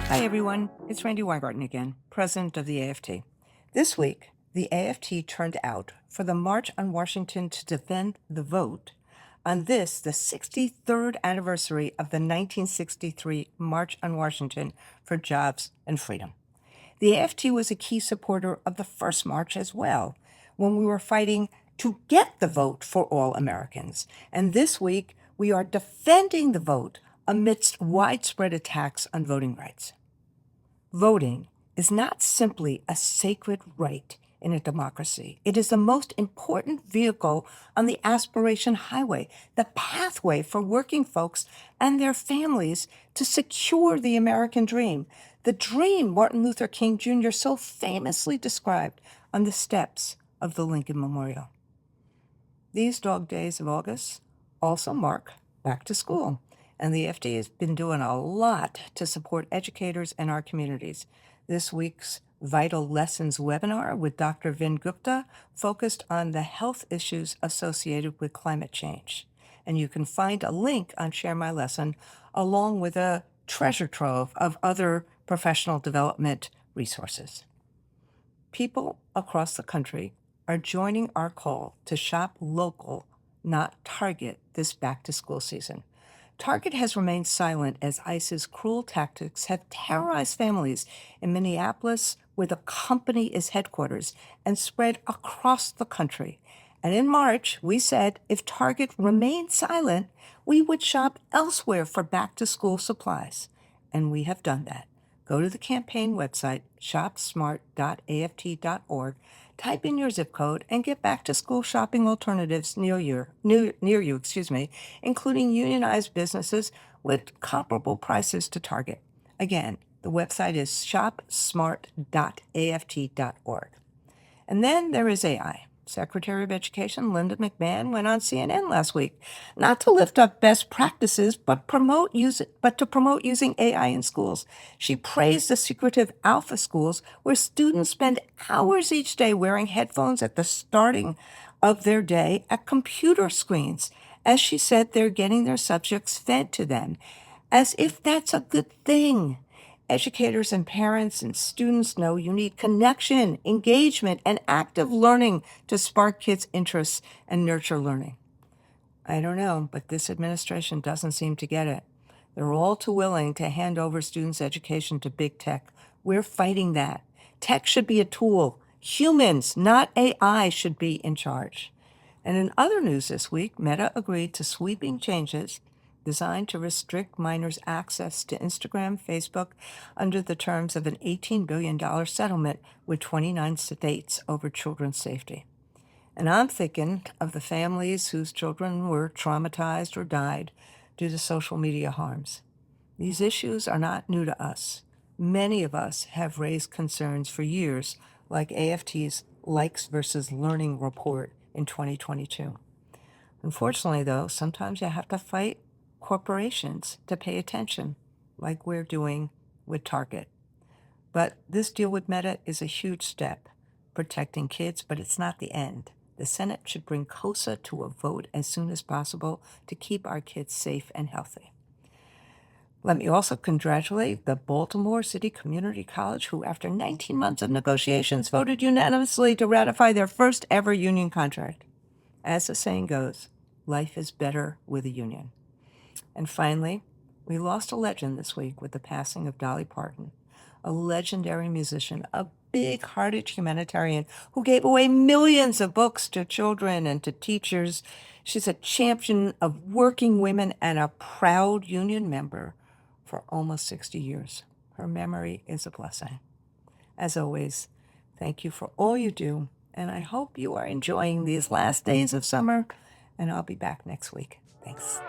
Hi, everyone. It's Randi Weingarten again, president of the AFT. This week, the AFT turned out for the March on Washington to defend the vote on this, the 63rd anniversary of the 1963 March on Washington for Jobs and Freedom. The AFT was a key supporter of the first march as well, when we were fighting to get the vote for all Americans. And this week, we are defending the vote amidst widespread attacks on voting rights. Voting is not simply a sacred right in a democracy. It is the most important vehicle on the aspiration highway, the pathway for working folks and their families to secure the American dream, the dream Martin Luther King Jr. so famously described on the steps of the Lincoln Memorial. These dog days of August also mark back to school, and the AFT has been doing a lot to support educators in our communities. This week's Vital Lessons webinar with Dr. Vin Gupta focused on the health issues associated with climate change. And you can find a link on Share My Lesson along with a treasure trove of other professional development resources. People across the country are joining our call to shop local, not Target, this back-to-school season. Target has remained silent as ICE's cruel tactics have terrorized families in Minneapolis, where the company is headquarters, and spread across the country. And in March, we said if Target remained silent, we would shop elsewhere for back-to-school supplies. And we have done that. Go to the campaign website, shopsmart.aft.org, type in your zip code, and get back-to-school shopping alternatives near you, including unionized businesses with comparable prices to Target. Again, the website is shopsmart.aft.org. And then there is AI. Secretary of Education Linda McMahon went on CNN last week, not to lift up best practices, but to promote using AI in schools. She praised the secretive alpha schools where students spend hours each day wearing headphones at the starting of their day at computer screens. As she said, they're getting their subjects fed to them, as if that's a good thing. Educators and parents and students know you need connection, engagement, and active learning to spark kids' interests and nurture learning. I don't know, but this administration doesn't seem to get it. They're all too willing to hand over students' education to big tech. We're fighting that. Tech should be a tool. Humans, not AI, should be in charge. And in other news this week, Meta agreed to sweeping changes designed to restrict minors' access to Instagram, Facebook, under the terms of an $18 billion settlement with 29 states over children's safety. And I'm thinking of the families whose children were traumatized or died due to social media harms. These issues are not new to us. Many of us have raised concerns for years, like AFT's Likes versus Learning report in 2022. Unfortunately, though, sometimes you have to fight corporations to pay attention, like we're doing with Target. But this deal with Meta is a huge step, protecting kids, but it's not the end. The Senate should bring COSA to a vote as soon as possible to keep our kids safe and healthy. Let me also congratulate the Baltimore City Community College, who, after 19 months of negotiations, voted unanimously to ratify their first ever union contract. As the saying goes, life is better with a union. And finally, we lost a legend this week with the passing of Dolly Parton, a legendary musician, a big-hearted humanitarian who gave away millions of books to children and to teachers. She's a champion of working women and a proud union member for almost 60 years. Her memory is a blessing. As always, thank you for all you do, and I hope you are enjoying these last days of summer, and I'll be back next week. Thanks.